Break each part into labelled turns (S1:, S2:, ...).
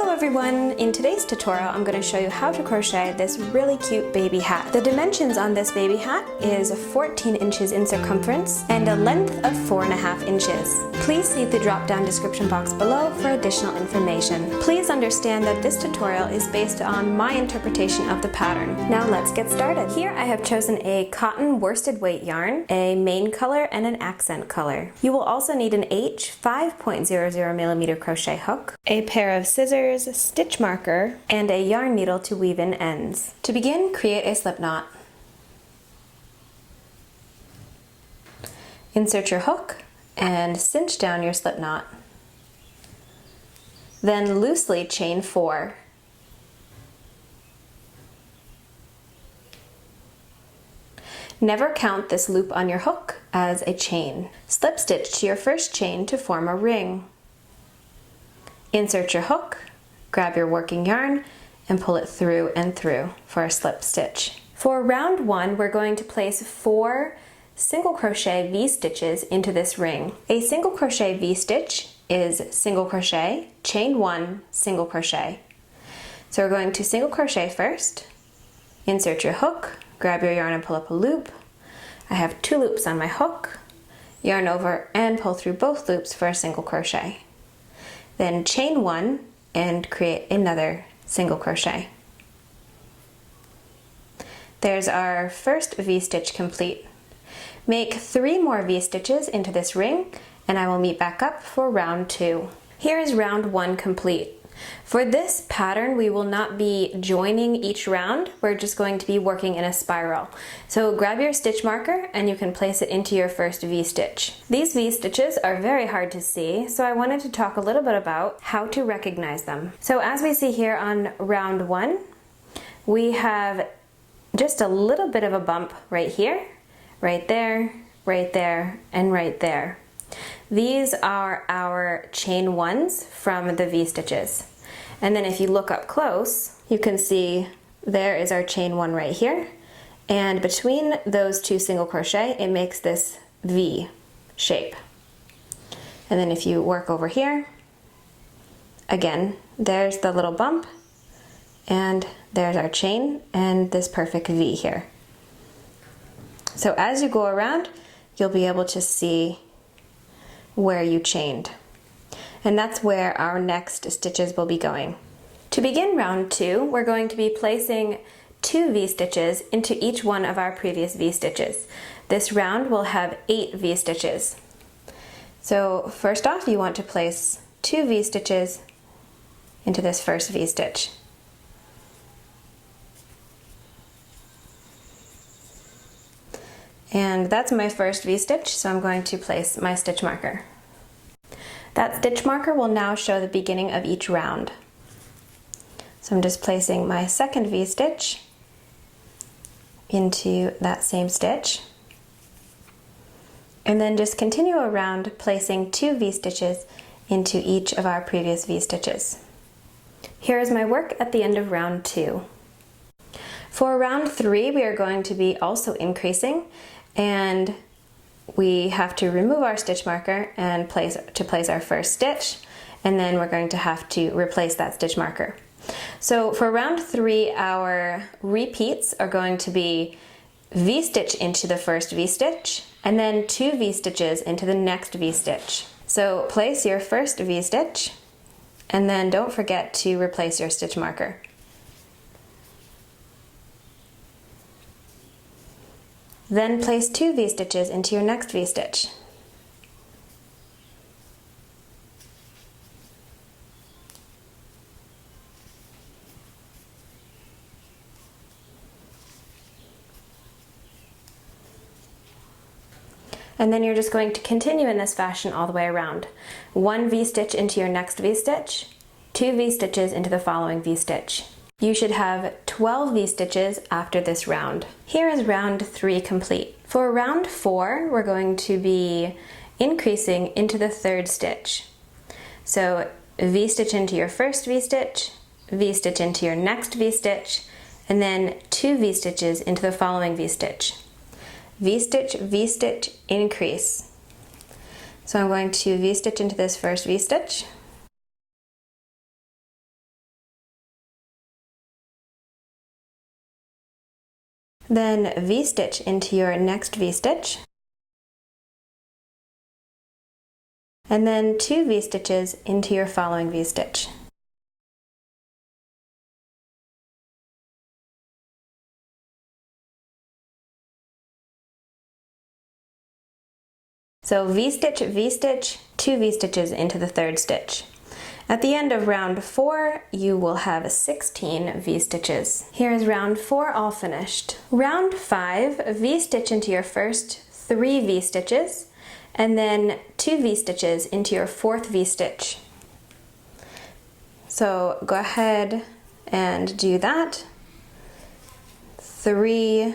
S1: Hello everyone! In today's tutorial I'm going to show you how to crochet this really cute baby hat. The dimensions on this baby hat is 14 inches in circumference and a length of 4.5 inches. Please see the drop down description box below for additional information. Please understand that this tutorial is based on my interpretation of the pattern. Now let's get started. Here I have chosen a cotton worsted weight yarn, a main color and an accent color. You will also need an H 5.00mm crochet hook, a pair of scissors, stitch marker, and a yarn needle to weave in ends. To begin, create a slip knot. Insert your hook and cinch down your slip knot. Then loosely chain 4. Never count this loop on your hook as a chain. Slip stitch to your first chain to form a ring. Insert your hook, grab your working yarn, and pull it through and through for a slip stitch. For round 1, we're going to place 4 single crochet V-stitches into this ring. A single crochet V-stitch is single crochet, chain 1, single crochet. So we're going to single crochet first, insert your hook, grab your yarn and pull up a loop. I have 2 loops on my hook, yarn over and pull through both loops for a single crochet. Then chain 1 and create another single crochet. There's our first V-stitch complete. Make 3 more V-stitches into this ring and I will meet back up for round 2. Here is round 1 complete. For this pattern, we will not be joining each round, we're just going to be working in a spiral. So grab your stitch marker and you can place it into your first V-stitch. These V-stitches are very hard to see, so I wanted to talk a little bit about how to recognize them. So as we see here on round 1, we have just a little bit of a bump right here, right there, and right there. These are our chain 1s from the V-stitches. And then if you look up close, you can see there is our chain 1 right here. And between those 2 single crochet, it makes this V shape. And then if you work over here, again, there's the little bump, and there's our chain, and this perfect V here. So as you go around, you'll be able to see where you chained. And that's where our next stitches will be going. To begin round 2, we're going to be placing 2 V-stitches into each one of our previous V-stitches. This round will have 8 V-stitches. So first off, you want to place 2 V-stitches into this first V-stitch. And that's my first V-stitch, so I'm going to place my stitch marker. That stitch marker will now show the beginning of each round. So I'm just placing my second V-stitch into that same stitch. And then just continue around placing 2 V-stitches into each of our previous V-stitches. Here is my work at the end of round 2. For round 3, we are going to be also increasing, and we have to remove our stitch marker and place our first stitch, and then we're going to have to replace that stitch marker. So for round 3, our repeats are going to be V-stitch into the first V-stitch, and then 2 V-stitches into the next V-stitch. So place your first V-stitch, and then don't forget to replace your stitch marker. Then place 2 V-stitches into your next V-stitch. And then you're just going to continue in this fashion all the way around. 1 V-stitch into your next V-stitch, 2 V-stitches into the following V-stitch. You should have 12 V-stitches after this round. Here is round 3 complete. For round 4, we're going to be increasing into the 3rd stitch. So V-stitch into your first V-stitch, V-stitch into your next V-stitch, and then 2 V-stitches into the following V-stitch. V-stitch, V-stitch, increase. So I'm going to V-stitch into this first V-stitch, Then V-stitch into your next V-stitch, and then 2 V-stitches into your following V-stitch. So V-stitch, V-stitch, 2 V-stitches into the third stitch. At the end of round 4, you will have 16 V-stitches. Here is round 4 all finished. Round 5, V-stitch into your first 3 V-stitches, and then 2 V-stitches into your 4th V-stitch. So go ahead and do that. 3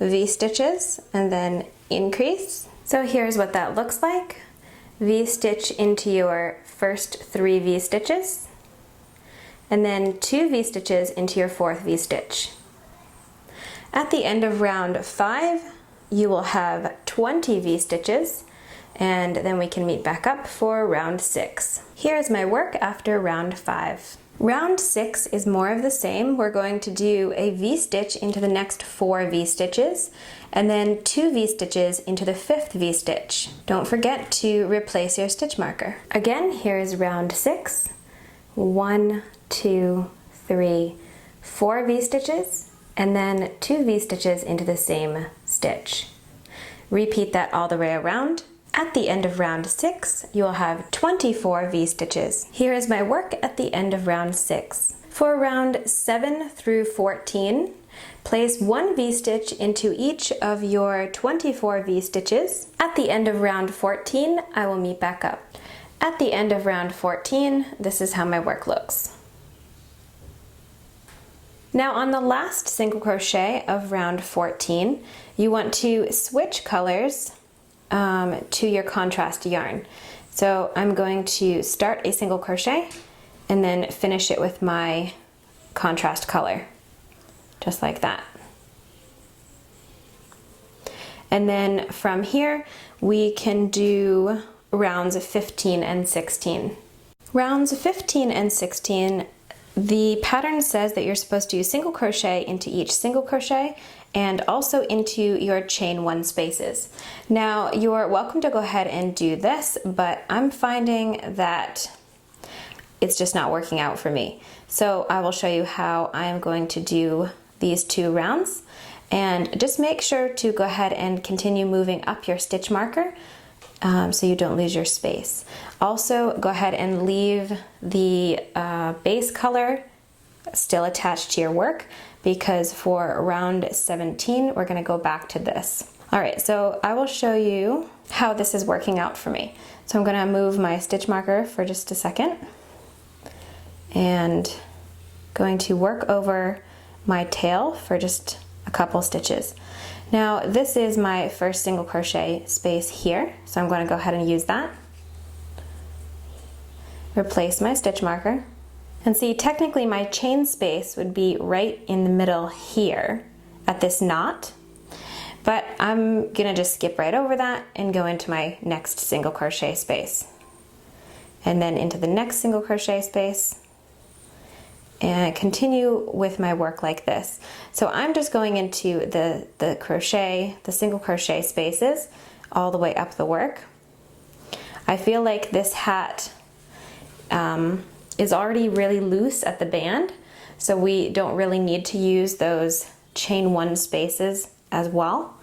S1: V-stitches and then increase. So here's what that looks like. V-stitch into your first 3 V-stitches, and then 2 V-stitches into your 4th V-stitch. At the end of round 5, you will have 20 V-stitches, and then we can meet back up for round 6. Here is my work after round 5. Round 6 is more of the same. We're going to do a V-stitch into the next 4 V-stitches, and then 2 V-stitches into the 5th V-stitch. Don't forget to replace your stitch marker. Again, here is round 6. 1, 2, 3, 4 V-stitches, and then 2 V-stitches into the same stitch. Repeat that all the way around. At the end of round 6, you will have 24 V-stitches. Here is my work at the end of round 6. For round 7 through 14, place 1 V-stitch into each of your 24 V-stitches. At the end of round 14, I will meet back up. At the end of round 14, this is how my work looks. Now on the last single crochet of round 14, you want to switch colors to your contrast yarn. So I'm going to start a single crochet and then finish it with my contrast color, just like that. And then from here, we can do rounds 15 and 16. Rounds 15 and 16, the pattern says that you're supposed to single crochet into each single crochet and also into your chain 1 spaces. Now you're welcome to go ahead and do this, but I'm finding that it's just not working out for me. So I will show you how I am going to do these 2 rounds, and just make sure to go ahead and continue moving up your stitch marker so you don't lose your space. Also go ahead and leave the base color still attached to your work, because for round 17 we're going to go back to this. Alright, so I will show you how this is working out for me. So I'm going to move my stitch marker for just a second and going to work over my tail for just a couple stitches. Now this is my first single crochet space here, so I'm going to go ahead and use that. Replace my stitch marker. And see, technically my chain space would be right in the middle here at this knot, but I'm gonna just skip right over that and go into my next single crochet space, and then into the next single crochet space, and continue with my work like this. So I'm just going into the single crochet spaces all the way up the work. I feel like this hat is already really loose at the band, so we don't really need to use those chain 1 spaces as well.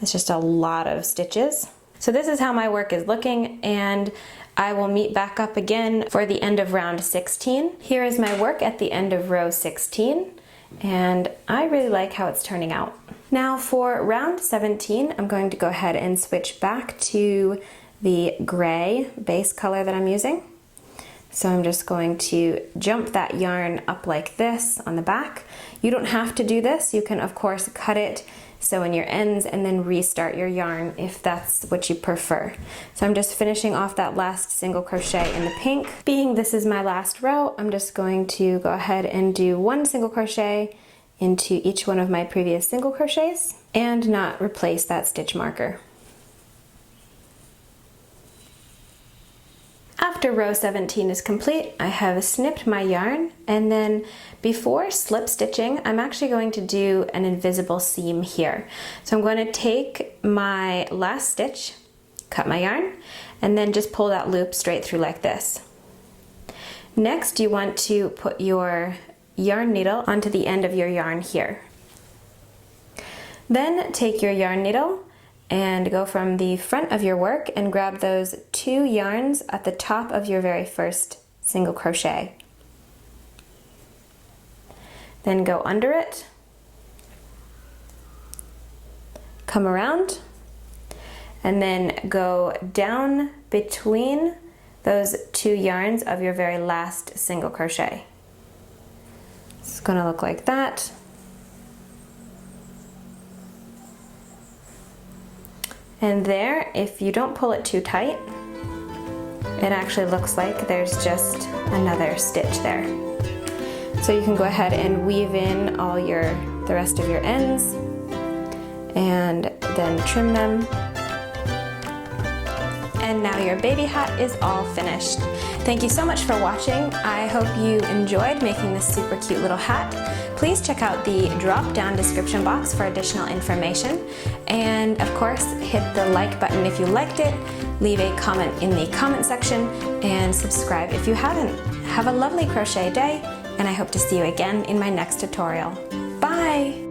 S1: It's just a lot of stitches. So this is how my work is looking, and I will meet back up again for the end of round 16. Here is my work at the end of row 16, and I really like how it's turning out. Now for round 17, I'm going to go ahead and switch back to the gray base color that I'm using. So I'm just going to jump that yarn up like this on the back. You don't have to do this. You can of course cut it, sew in your ends, and then restart your yarn if that's what you prefer. So I'm just finishing off that last single crochet in the pink. Being this is my last row, I'm just going to go ahead and do 1 single crochet into each one of my previous single crochets and not replace that stitch marker. After row 17 is complete, I have snipped my yarn, and then before slip stitching, I'm actually going to do an invisible seam here. So I'm going to take my last stitch, cut my yarn, and then just pull that loop straight through like this. Next, you want to put your yarn needle onto the end of your yarn here. Then take your yarn needle and go from the front of your work and grab those 2 yarns at the top of your very first single crochet. Then go under it, come around, and then go down between those 2 yarns of your very last single crochet. It's going to look like that. And there, if you don't pull it too tight, it actually looks like there's just another stitch there. So you can go ahead and weave in all the rest of your ends and then trim them. And now your baby hat is all finished. Thank you so much for watching. I hope you enjoyed making this super cute little hat. Please check out the drop-down description box for additional information. And of course, hit the like button if you liked it, leave a comment in the comment section, and subscribe if you haven't. Have a lovely crochet day, and I hope to see you again in my next tutorial. Bye!